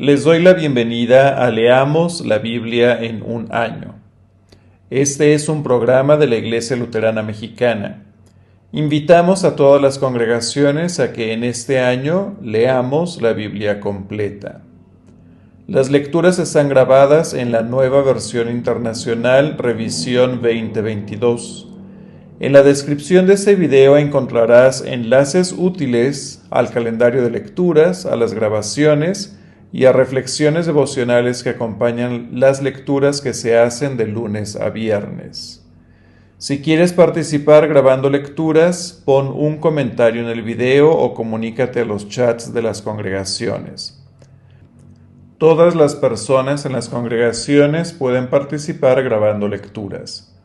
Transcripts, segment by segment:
Les doy la bienvenida a Leamos la Biblia en un año. Este es un programa de la Iglesia Luterana Mexicana. Invitamos a todas las congregaciones a que en este año leamos la Biblia completa. Las lecturas están grabadas en la nueva versión internacional Revisión 2022. En la descripción de este video encontrarás enlaces útiles al calendario de lecturas, a las grabaciones y a reflexiones devocionales que acompañan las lecturas que se hacen de lunes a viernes. Si quieres participar grabando lecturas, pon un comentario en el video o comunícate a los chats de las congregaciones. Todas las personas en las congregaciones pueden participar grabando lecturas.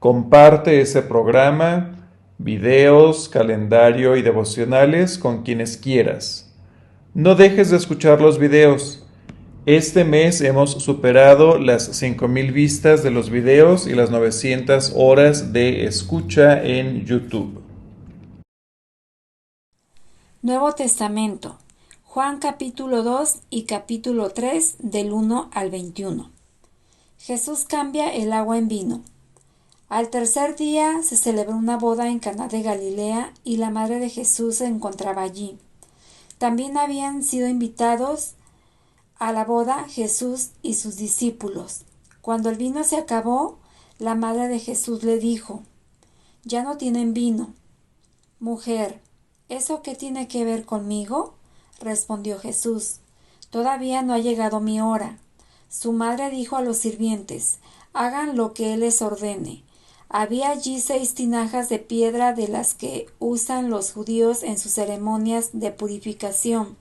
Comparte ese programa, videos, calendario y devocionales con quienes quieras. No dejes de escuchar los videos. Este mes hemos superado las 5,000 vistas de los videos y las 900 horas de escucha en YouTube. Nuevo Testamento, Juan capítulo 2 y capítulo 3 del 1 al 21. Jesús cambia el agua en vino. Al tercer día se celebró una boda en Caná de Galilea y la madre de Jesús se encontraba allí. También habían sido invitados a la boda Jesús y sus discípulos. Cuando el vino se acabó, la madre de Jesús le dijo: «Ya no tienen vino». «Mujer, ¿eso qué tiene que ver conmigo?», respondió Jesús. «Todavía no ha llegado mi hora». Su madre dijo a los sirvientes: «Hagan lo que él les ordene». Había allí 6 tinajas de piedra de las que usan los judíos en sus ceremonias de purificación.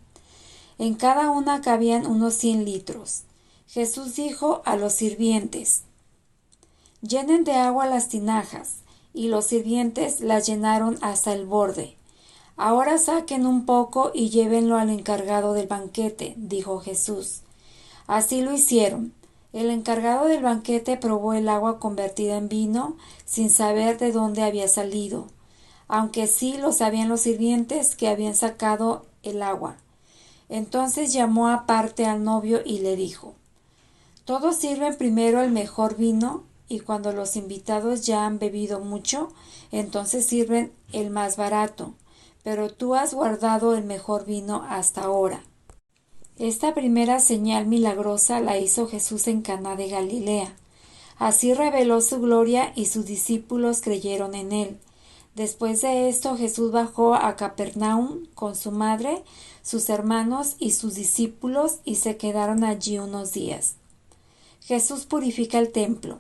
En cada una cabían unos 100 litros. Jesús dijo a los sirvientes: «Llenen de agua las tinajas», y los sirvientes las llenaron hasta el borde. «Ahora saquen un poco y llévenlo al encargado del banquete», dijo Jesús. Así lo hicieron. El encargado del banquete probó el agua convertida en vino sin saber de dónde había salido, aunque sí lo sabían los sirvientes que habían sacado el agua. Entonces llamó aparte al novio y le dijo: «Todos sirven primero el mejor vino, y cuando los invitados ya han bebido mucho, entonces sirven el más barato, pero tú has guardado el mejor vino hasta ahora». Esta primera señal milagrosa la hizo Jesús en Caná de Galilea. Así reveló su gloria y sus discípulos creyeron en él. Después de esto, Jesús bajó a Capernaum con su madre, sus hermanos y sus discípulos, y se quedaron allí unos días. Jesús purifica el templo.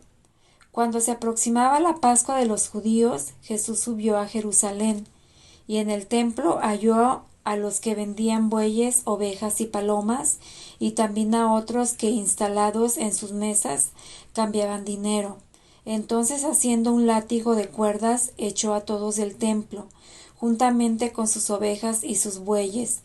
Cuando se aproximaba la Pascua de los judíos, Jesús subió a Jerusalén, y en el templo halló a los que vendían bueyes, ovejas y palomas, y también a otros que, instalados en sus mesas, cambiaban dinero. Entonces, haciendo un látigo de cuerdas, echó a todos del templo, juntamente con sus ovejas y sus bueyes.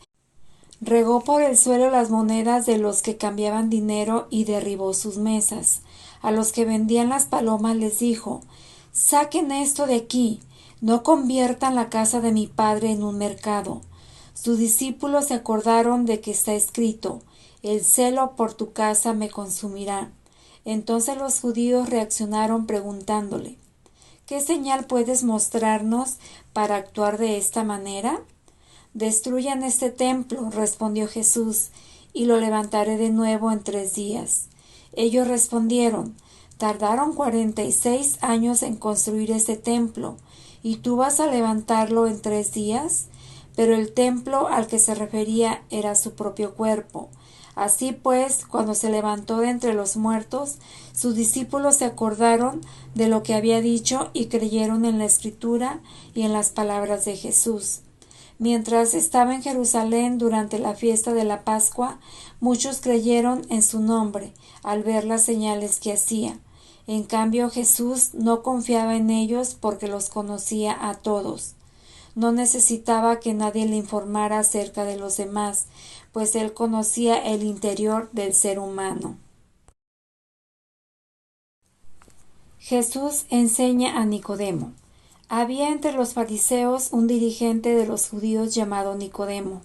Regó por el suelo las monedas de los que cambiaban dinero y derribó sus mesas. A los que vendían las palomas les dijo: «Saquen esto de aquí, no conviertan la casa de mi padre en un mercado». Sus discípulos se acordaron de que está escrito: «El celo por tu casa me consumirá». Entonces los judíos reaccionaron preguntándole: «¿Qué señal puedes mostrarnos para actuar de esta manera?». «Destruyan este templo», respondió Jesús, «y lo levantaré de nuevo en 3 días». Ellos respondieron: «Tardaron 46 años en construir este templo, ¿y tú vas a levantarlo en 3 días? Pero el templo al que se refería era su propio cuerpo. Así pues, cuando se levantó de entre los muertos, sus discípulos se acordaron de lo que había dicho y creyeron en la Escritura y en las palabras de Jesús. Mientras estaba en Jerusalén durante la fiesta de la Pascua, muchos creyeron en su nombre al ver las señales que hacía. En cambio, Jesús no confiaba en ellos porque los conocía a todos. No necesitaba que nadie le informara acerca de los demás, pues él conocía el interior del ser humano. Jesús enseña a Nicodemo. Había entre los fariseos un dirigente de los judíos llamado Nicodemo.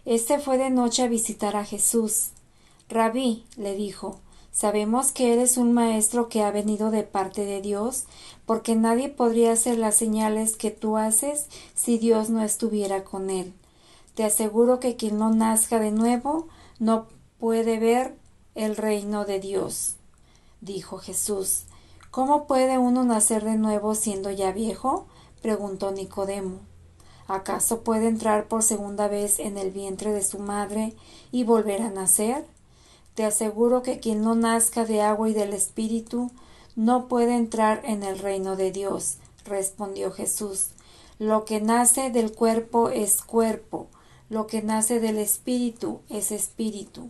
Este fue de noche a visitar a Jesús. Rabí, le dijo, sabemos que eres un maestro que ha venido de parte de Dios, porque nadie podría hacer las señales que tú haces si Dios no estuviera con él. Te aseguro que quien no nazca de nuevo no puede ver el reino de Dios. Dijo Jesús. ¿Cómo puede uno nacer de nuevo siendo ya viejo? Preguntó Nicodemo. ¿Acaso puede entrar por segunda vez en el vientre de su madre y volver a nacer? Te aseguro que quien no nazca de agua y del Espíritu no puede entrar en el reino de Dios, respondió Jesús. Lo que nace del cuerpo es cuerpo, lo que nace del Espíritu es espíritu.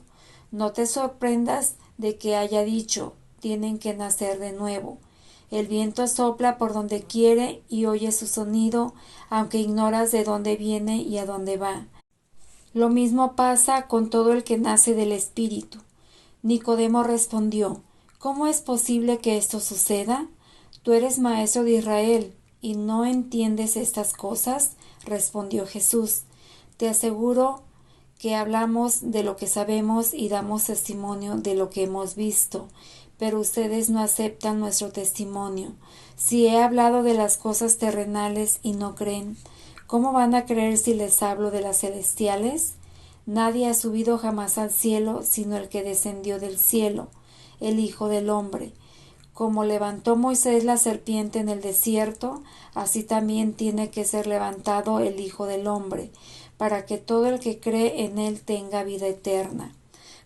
No te sorprendas de que haya dicho, tienen que nacer de nuevo. El viento sopla por donde quiere y oyes su sonido, aunque ignoras de dónde viene y a dónde va. Lo mismo pasa con todo el que nace del Espíritu. Nicodemo respondió, ¿cómo es posible que esto suceda? Tú eres maestro de Israel y no entiendes estas cosas, respondió Jesús. Te aseguro que hablamos de lo que sabemos y damos testimonio de lo que hemos visto, pero ustedes no aceptan nuestro testimonio. Si he hablado de las cosas terrenales y no creen, ¿cómo van a creer si les hablo de las celestiales? Nadie ha subido jamás al cielo sino el que descendió del cielo, el Hijo del Hombre. Como levantó Moisés la serpiente en el desierto, así también tiene que ser levantado el Hijo del Hombre, para que todo el que cree en él tenga vida eterna.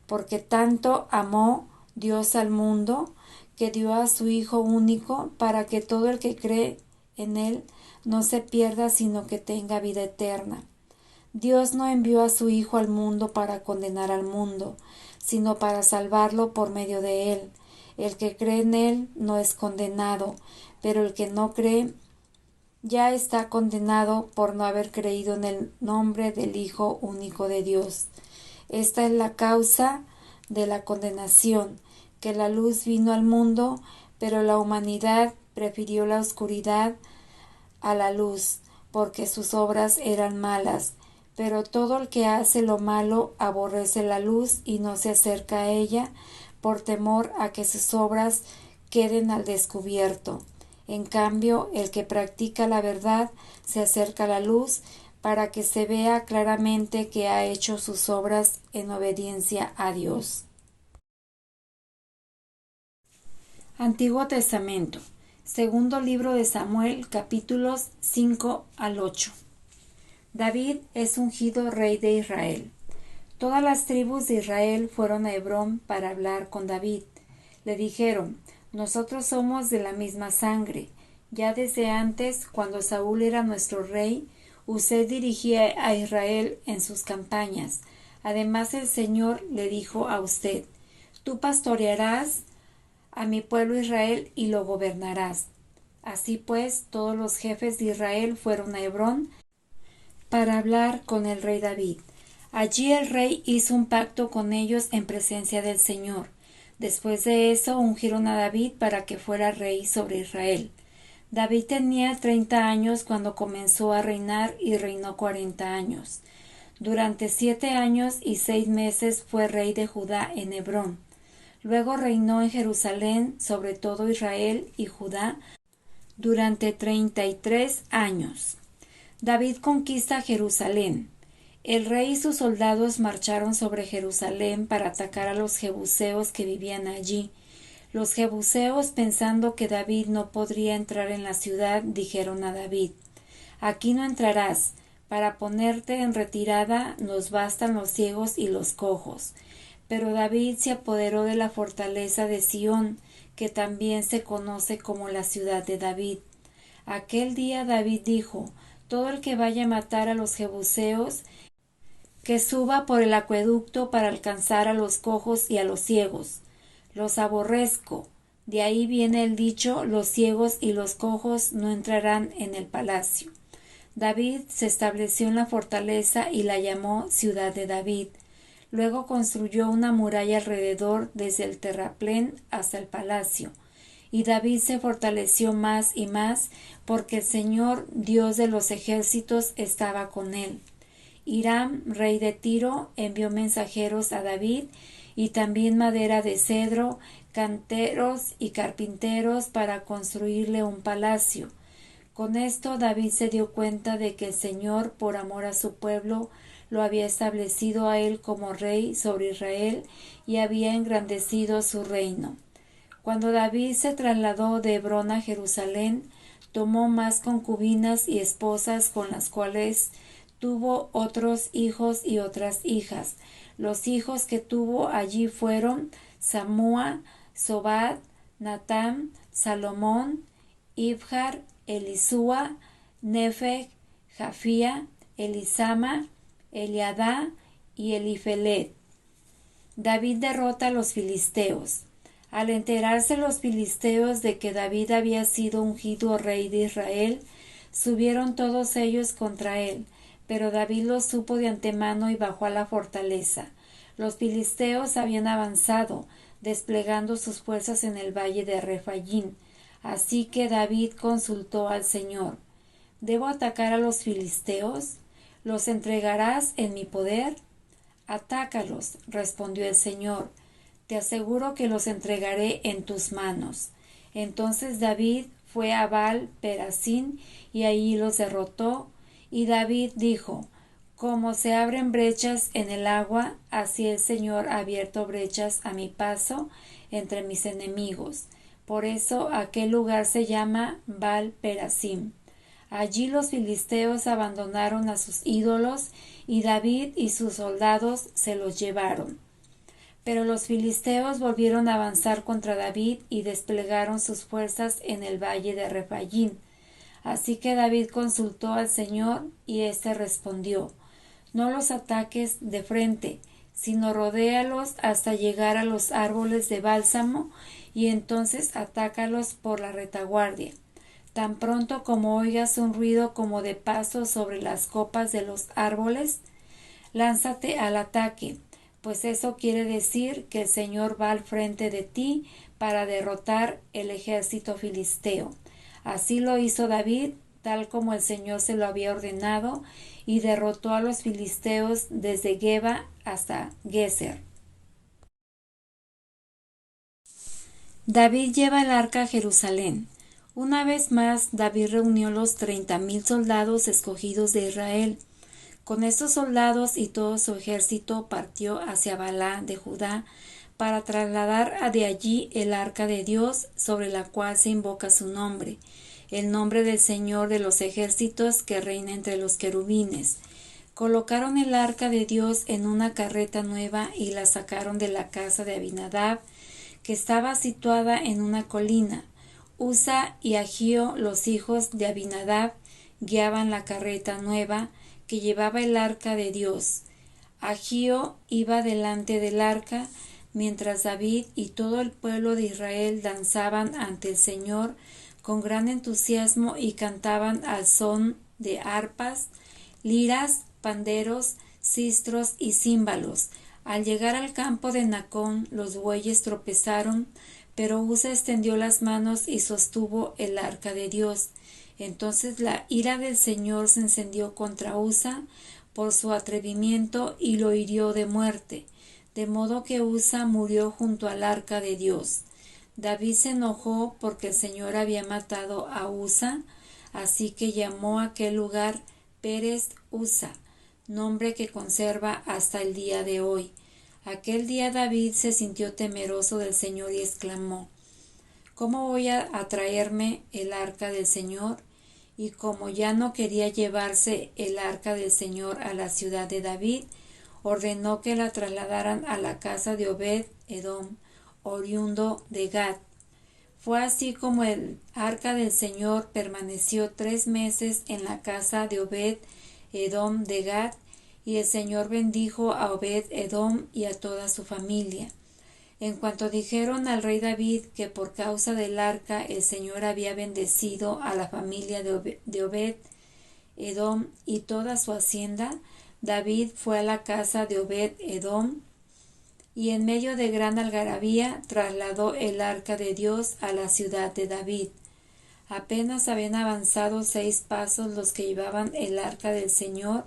Porque tanto amó Dios al mundo, que dio a su Hijo único, para que todo el que cree en él no se pierda, sino que tenga vida eterna. Dios no envió a su Hijo al mundo para condenar al mundo, sino para salvarlo por medio de él. El que cree en él no es condenado, pero el que no cree ya está condenado por no haber creído en el nombre del Hijo único de Dios. Esta es la causa de la condenación, que la luz vino al mundo, pero la humanidad prefirió la oscuridad a la luz, porque sus obras eran malas. Pero todo el que hace lo malo aborrece la luz y no se acerca a ella, por temor a que sus obras queden al descubierto. En cambio, el que practica la verdad se acerca a la luz, para que se vea claramente que ha hecho sus obras en obediencia a Dios. Antiguo Testamento. Segundo libro de Samuel, capítulos 5 al 8. David es ungido rey de Israel. Todas las tribus de Israel fueron a Hebrón para hablar con David. Le dijeron, nosotros somos de la misma sangre. Ya desde antes, cuando Saúl era nuestro rey, usted dirigía a Israel en sus campañas. Además, el Señor le dijo a usted, tú pastorearás a mi pueblo Israel y lo gobernarás. Así pues, todos los jefes de Israel fueron a Hebrón para hablar con el rey David. Allí el rey hizo un pacto con ellos en presencia del Señor. Después de eso ungieron a David para que fuera rey sobre Israel. David tenía 30 años cuando comenzó a reinar y reinó 40 años. Durante 7 años y 6 meses fue rey de Judá en Hebrón. Luego reinó en Jerusalén sobre todo Israel y Judá durante 33 años. David conquista Jerusalén. El rey y sus soldados marcharon sobre Jerusalén para atacar a los jebuseos que vivían allí. Los jebuseos, pensando que David no podría entrar en la ciudad, dijeron a David, aquí no entrarás, para ponerte en retirada nos bastan los ciegos y los cojos. Pero David se apoderó de la fortaleza de Sión, que también se conoce como la ciudad de David. Aquel día David dijo, todo el que vaya a matar a los jebuseos, que suba por el acueducto para alcanzar a los cojos y a los ciegos. Los aborrezco. De ahí viene el dicho, los ciegos y los cojos no entrarán en el palacio. David se estableció en la fortaleza y la llamó Ciudad de David. Luego construyó una muralla alrededor desde el terraplén hasta el palacio. Y David se fortaleció más y más porque el Señor, Dios de los ejércitos, estaba con él. Hiram, rey de Tiro, envió mensajeros a David y también madera de cedro, canteros y carpinteros para construirle un palacio. Con esto David se dio cuenta de que el Señor, por amor a su pueblo, lo había establecido a él como rey sobre Israel y había engrandecido su reino. Cuando David se trasladó de Hebrón a Jerusalén, tomó más concubinas y esposas con las cuales tuvo otros hijos y otras hijas. Los hijos que tuvo allí fueron Samúa, Sobad, Natán, Salomón, Ibjar, Elisúa, Nefeg, Jafía, Elisama, Eliadá y Elifelet. David derrota a los filisteos. Al enterarse los filisteos de que David había sido ungido rey de Israel, subieron todos ellos contra él, pero David lo supo de antemano y bajó a la fortaleza. Los filisteos habían avanzado, desplegando sus fuerzas en el valle de Refayín. Así que David consultó al Señor: ¿Debo atacar a los filisteos? ¿Los entregarás en mi poder? Atácalos, respondió el Señor. Te aseguro que los entregaré en tus manos. Entonces David fue a Baal-Perasín y allí los derrotó. Y David dijo: Como se abren brechas en el agua, así el Señor ha abierto brechas a mi paso entre mis enemigos. Por eso aquel lugar se llama Baal-Perasim. Allí los filisteos abandonaron a sus ídolos y David y sus soldados se los llevaron. Pero los filisteos volvieron a avanzar contra David y desplegaron sus fuerzas en el valle de Refayín. Así que David consultó al Señor y éste respondió: No los ataques de frente, sino rodéalos hasta llegar a los árboles de bálsamo y entonces atácalos por la retaguardia. Tan pronto como oigas un ruido como de pasos sobre las copas de los árboles, lánzate al ataque, pues eso quiere decir que el Señor va al frente de ti para derrotar el ejército filisteo. Así lo hizo David, tal como el Señor se lo había ordenado, y derrotó a los filisteos desde Geba hasta Geser. David lleva el arca a Jerusalén. Una vez más, David reunió los 30,000 soldados escogidos de Israel. Con estos soldados y todo su ejército partió hacia Balá de Judá para trasladar de allí el arca de Dios, sobre la cual se invoca su nombre, el nombre del Señor de los ejércitos que reina entre los querubines. Colocaron el arca de Dios en una carreta nueva y la sacaron de la casa de Abinadab, que estaba situada en una colina. Usa y Agío, los hijos de Abinadab, guiaban la carreta nueva que llevaba el arca de Dios. Agío iba delante del arca, mientras David y todo el pueblo de Israel danzaban ante el Señor con gran entusiasmo y cantaban al son de arpas, liras, panderos, sistros y címbalos. Al llegar al campo de Nacón, los bueyes tropezaron, pero Usa extendió las manos y sostuvo el arca de Dios. Entonces la ira del Señor se encendió contra Usa por su atrevimiento y lo hirió de muerte, de modo que Usa murió junto al arca de Dios. David se enojó porque el Señor había matado a Usa, así que llamó a aquel lugar Pérez Usa, nombre que conserva hasta el día de hoy. Aquel día David se sintió temeroso del Señor y exclamó: ¿Cómo voy a traerme el arca del Señor? Y como ya no quería llevarse el arca del Señor a la ciudad de David, ordenó que la trasladaran a la casa de Obed-Edom, oriundo de Gat. Fue así como el arca del Señor permaneció 3 meses en la casa de Obed-Edom de Gat, y el Señor bendijo a Obed-Edom y a toda su familia. En cuanto dijeron al rey David que por causa del arca el Señor había bendecido a la familia de Obed-Edom y toda su hacienda, David fue a la casa de Obed-Edom y en medio de gran algarabía trasladó el arca de Dios a la ciudad de David. Apenas habían avanzado 6 pasos los que llevaban el arca del Señor,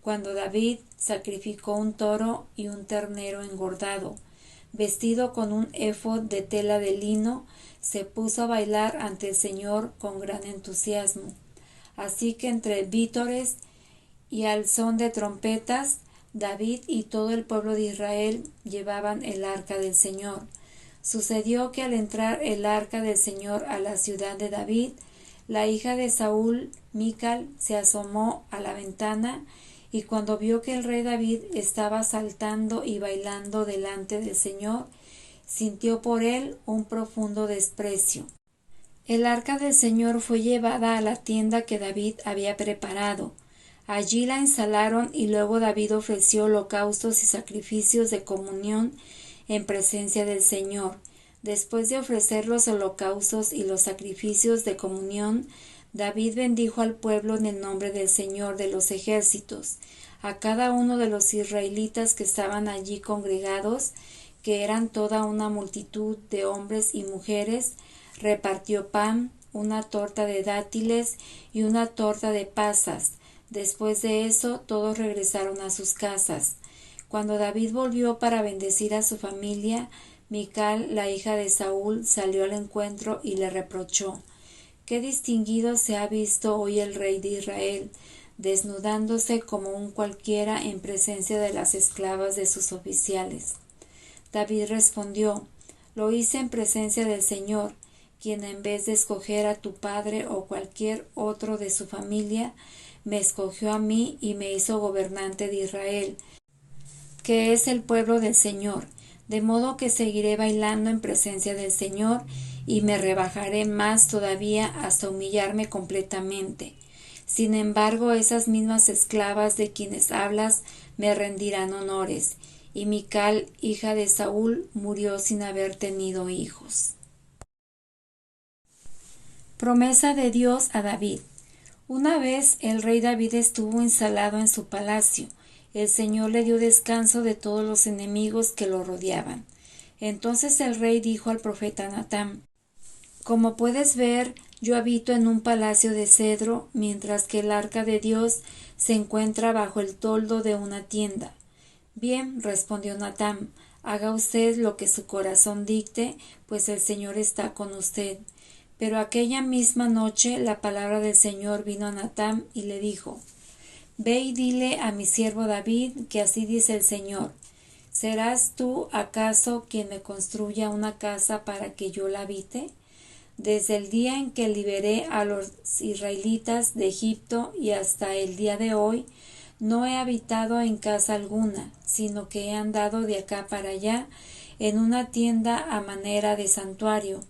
cuando David sacrificó un toro y un ternero engordado. Vestido con un éfod de tela de lino, se puso a bailar ante el Señor con gran entusiasmo. Así que entre vítores y al son de trompetas, David y todo el pueblo de Israel llevaban el arca del Señor. Sucedió que al entrar el arca del Señor a la ciudad de David, la hija de Saúl, Mical, se asomó a la ventana y cuando vio que el rey David estaba saltando y bailando delante del Señor, sintió por él un profundo desprecio. El arca del Señor fue llevada a la tienda que David había preparado. Allí la instalaron y luego David ofreció holocaustos y sacrificios de comunión en presencia del Señor. Después de ofrecer los holocaustos y los sacrificios de comunión, David bendijo al pueblo en el nombre del Señor de los ejércitos. A cada uno de los israelitas que estaban allí congregados, que eran toda una multitud de hombres y mujeres, repartió pan, una torta de dátiles y una torta de pasas. Después de eso, todos regresaron a sus casas. Cuando David volvió para bendecir a su familia, Mical, la hija de Saúl, salió al encuentro y le reprochó: «Qué distinguido se ha visto hoy el rey de Israel, desnudándose como un cualquiera en presencia de las esclavas de sus oficiales». David respondió: «Lo hice en presencia del Señor, quien en vez de escoger a tu padre o cualquier otro de su familia, me escogió a mí y me hizo gobernante de Israel, que es el pueblo del Señor. De modo que seguiré bailando en presencia del Señor y me rebajaré más todavía hasta humillarme completamente. Sin embargo, esas mismas esclavas de quienes hablas me rendirán honores». Y Mical, hija de Saúl, murió sin haber tenido hijos. Promesa de Dios a David. Una vez el rey David estuvo instalado en su palacio. El Señor le dio descanso de todos los enemigos que lo rodeaban. Entonces el rey dijo al profeta Natán: «Como puedes ver, yo habito en un palacio de cedro, mientras que el arca de Dios se encuentra bajo el toldo de una tienda». «Bien», respondió Natán, «haga usted lo que su corazón dicte, pues el Señor está con usted». Pero aquella misma noche la palabra del Señor vino a Natán y le dijo: «Ve y dile a mi siervo David que así dice el Señor: ¿serás tú acaso quien me construya una casa para que yo la habite? Desde el día en que liberé a los israelitas de Egipto y hasta el día de hoy, no he habitado en casa alguna, sino que he andado de acá para allá en una tienda a manera de santuario.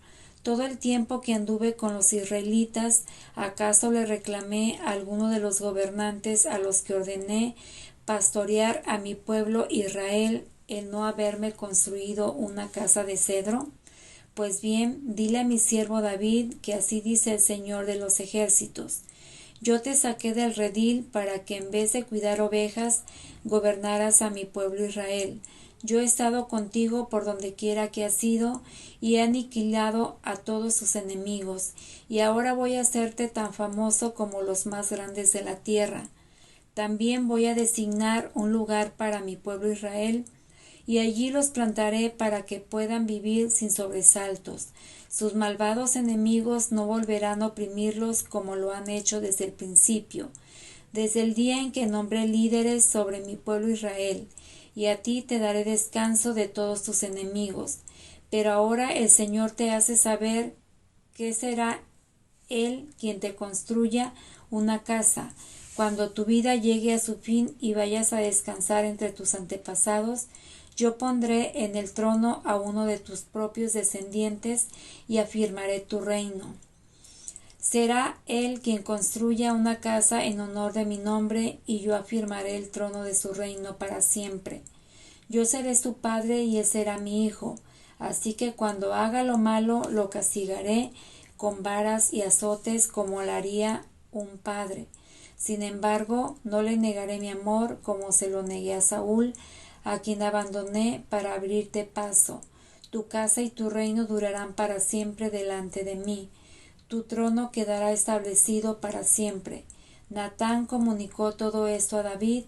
Todo el tiempo que anduve con los israelitas, ¿acaso le reclamé a alguno de los gobernantes a los que ordené pastorear a mi pueblo Israel el no haberme construido una casa de cedro? Pues bien, dile a mi siervo David que así dice el Señor de los ejércitos: yo te saqué del redil para que en vez de cuidar ovejas, gobernaras a mi pueblo Israel. Yo he estado contigo por donde quiera que has ido, y he aniquilado a todos sus enemigos, y ahora voy a hacerte tan famoso como los más grandes de la tierra. También voy a designar un lugar para mi pueblo Israel, y allí los plantaré para que puedan vivir sin sobresaltos. Sus malvados enemigos no volverán a oprimirlos como lo han hecho desde el principio, desde el día en que nombré líderes sobre mi pueblo Israel, y a ti te daré descanso de todos tus enemigos. Pero ahora el Señor te hace saber que será Él quien te construya una casa. Cuando tu vida llegue a su fin y vayas a descansar entre tus antepasados, yo pondré en el trono a uno de tus propios descendientes y afirmaré tu reino. Será él quien construya una casa en honor de mi nombre, y yo afirmaré el trono de su reino para siempre. Yo seré su padre y él será mi hijo, así que cuando haga lo malo lo castigaré con varas y azotes como lo haría un padre. Sin embargo, no le negaré mi amor como se lo negué a Saúl, a quien abandoné para abrirte paso. Tu casa y tu reino durarán para siempre delante de mí. Tu trono quedará establecido para siempre». Natán comunicó todo esto a David.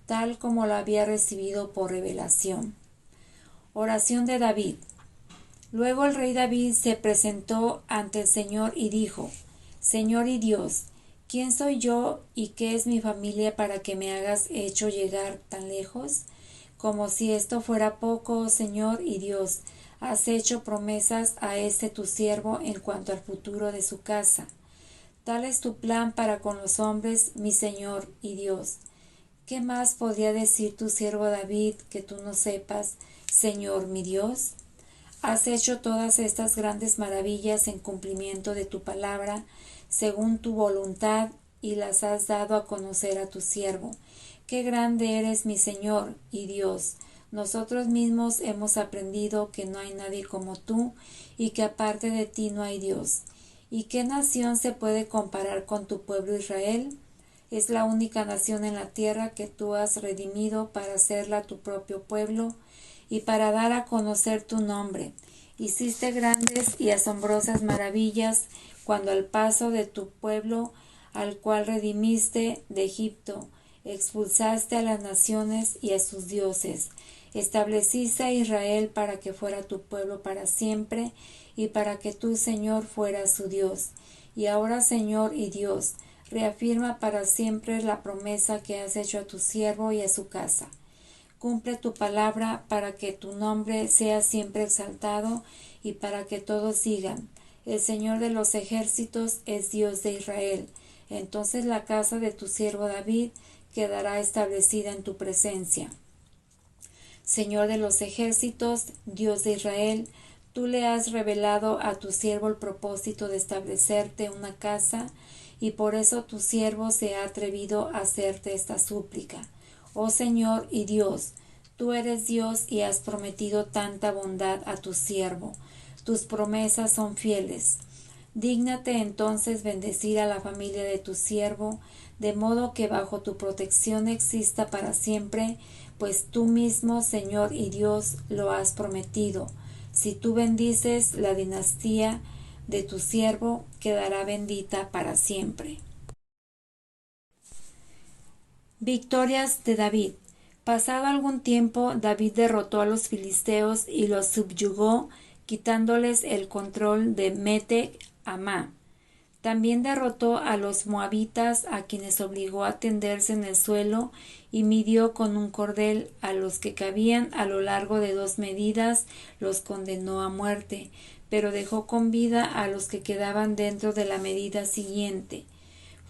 tal como lo había recibido por revelación. Oración de David. Luego el rey David se presentó ante el Señor y dijo: Señor y Dios, ¿quién soy yo y qué es mi familia para que me hagas hecho llegar tan lejos? Como si esto fuera poco, oh Señor y Dios, has hecho promesas a este tu siervo en cuanto al futuro de su casa. Tal es tu plan para con los hombres, mi Señor y Dios. ¿Qué más podría decir tu siervo David que tú no sepas, Señor mi Dios? Has hecho todas estas grandes maravillas en cumplimiento de tu palabra, según tu voluntad, y las has dado a conocer a tu siervo. Qué grande eres, mi Señor y Dios. Nosotros mismos hemos aprendido que no hay nadie como tú, y que aparte de ti no hay Dios. ¿Y qué nación se puede comparar con tu pueblo Israel? Es la única nación en la tierra que tú has redimido para hacerla tu propio pueblo y para dar a conocer tu nombre. Hiciste grandes y asombrosas maravillas cuando al paso de tu pueblo, al cual redimiste de Egipto, expulsaste a las naciones y a sus dioses. Estableciste a Israel para que fuera tu pueblo para siempre y para que tú, Señor, fueras su Dios. Y ahora, Señor y Dios, reafirma para siempre la promesa que has hecho a tu siervo y a su casa. Cumple tu palabra para que tu nombre sea siempre exaltado y para que todos digan: el Señor de los ejércitos es Dios de Israel. Entonces la casa de tu siervo David quedará establecida en tu presencia. Señor de los ejércitos, Dios de Israel, tú le has revelado a tu siervo el propósito de establecerte una casa, y por eso tu siervo se ha atrevido a hacerte esta súplica. Oh Señor y Dios, tú eres Dios y has prometido tanta bondad a tu siervo. Tus promesas son fieles. Dígnate entonces bendecir a la familia de tu siervo, de modo que bajo tu protección exista para siempre, pues tú mismo, Señor y Dios, lo has prometido. Si tú bendices, la dinastía de tu siervo quedará bendita para siempre. Victorias de David. Pasado algún tiempo, David derrotó a los filisteos y los subyugó, quitándoles el control de Mete Amá. También derrotó a los moabitas, a quienes obligó a tenderse en el suelo, y midió con un cordel a los que cabían a lo largo de 2 medidas, los condenó a muerte, pero dejó con vida a los que quedaban dentro de la medida siguiente.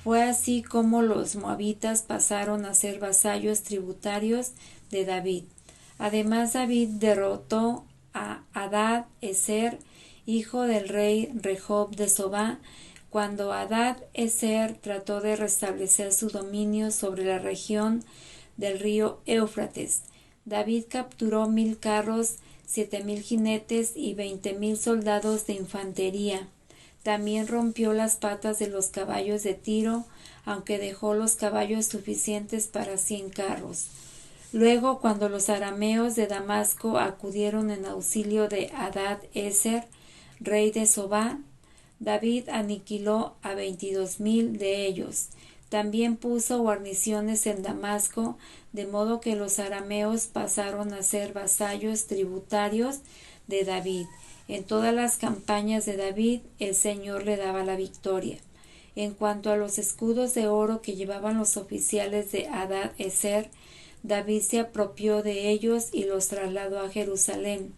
Fue así como los moabitas pasaron a ser vasallos tributarios de David. Además, David derrotó a Hadad-ezer, hijo del rey Rehob de Sobá, cuando Hadad-ezer trató de restablecer su dominio sobre la región del río Éufrates. David capturó 1000 carros, 7000 jinetes y 20,000 soldados de infantería. También rompió las patas de los caballos de Tiro, aunque dejó los caballos suficientes para 100 carros. Luego, cuando los arameos de Damasco acudieron en auxilio de Hadad-ezer, rey de Sobá, David aniquiló a 22,000 de ellos. También puso guarniciones en Damasco, de modo que los arameos pasaron a ser vasallos tributarios de David. En todas las campañas de David, el Señor le daba la victoria. En cuanto a los escudos de oro que llevaban los oficiales de Hadad-ezer, David se apropió de ellos y los trasladó a Jerusalén.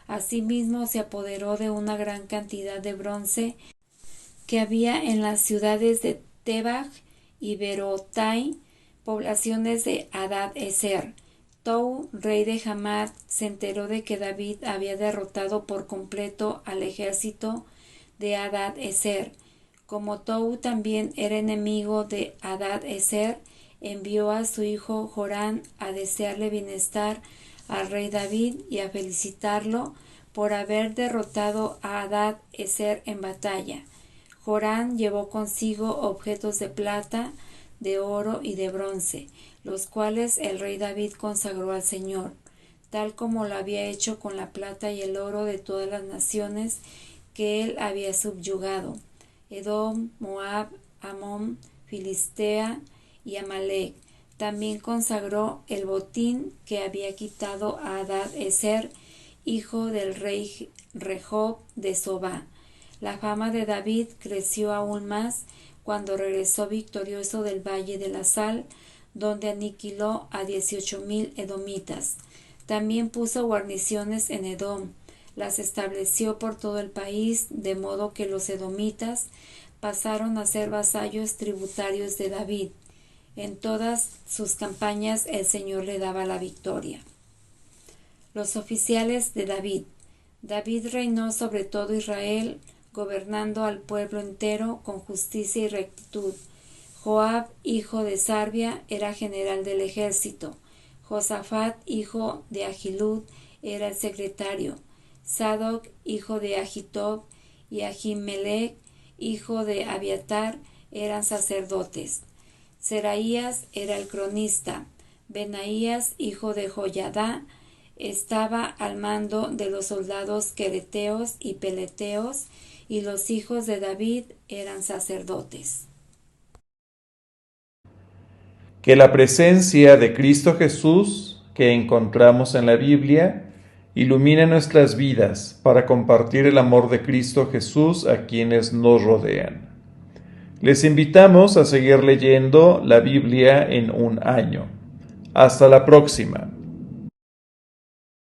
Asimismo, se apoderó de una gran cantidad de bronce que había en las ciudades de Tebach y Berotai, poblaciones de Hadad-ezer. Tou, rey de Hamad, se enteró de que David había derrotado por completo al ejército de Hadad-ezer. Como Tou también era enemigo de Hadad-ezer, envió a su hijo Jorán a desearle bienestar al rey David y a felicitarlo por haber derrotado a Hadad-ezer en batalla. Jorán llevó consigo objetos de plata, de oro y de bronce, los cuales el rey David consagró al Señor, tal como lo había hecho con la plata y el oro de todas las naciones que él había subyugado: Edom, Moab, Amón, Filistea y Amalec. También consagró el botín que había quitado a Hadad-Ezer, hijo del rey Rehob de Sobá. La fama de David creció aún más cuando regresó victorioso del Valle de la Sal, donde aniquiló a 18,000 edomitas. También puso guarniciones en Edom, las estableció por todo el país, de modo que los edomitas pasaron a ser vasallos tributarios de David. En todas sus campañas el Señor le daba la victoria. Los oficiales de David. David reinó sobre todo Israel, gobernando al pueblo entero con justicia y rectitud. Joab, hijo de Sarvia, era general del ejército. Josafat, hijo de Ahilud, era el secretario. Sadoc, hijo de Ahitob, y Ahimelech, hijo de Abiatar, eran sacerdotes. Seraías era el cronista. Benaías, hijo de Joyadá, estaba al mando de los soldados quereteos y peleteos, y los hijos de David eran sacerdotes. Que la presencia de Cristo Jesús que encontramos en la Biblia ilumine nuestras vidas para compartir el amor de Cristo Jesús a quienes nos rodean. Les invitamos a seguir leyendo la Biblia en un año. Hasta la próxima.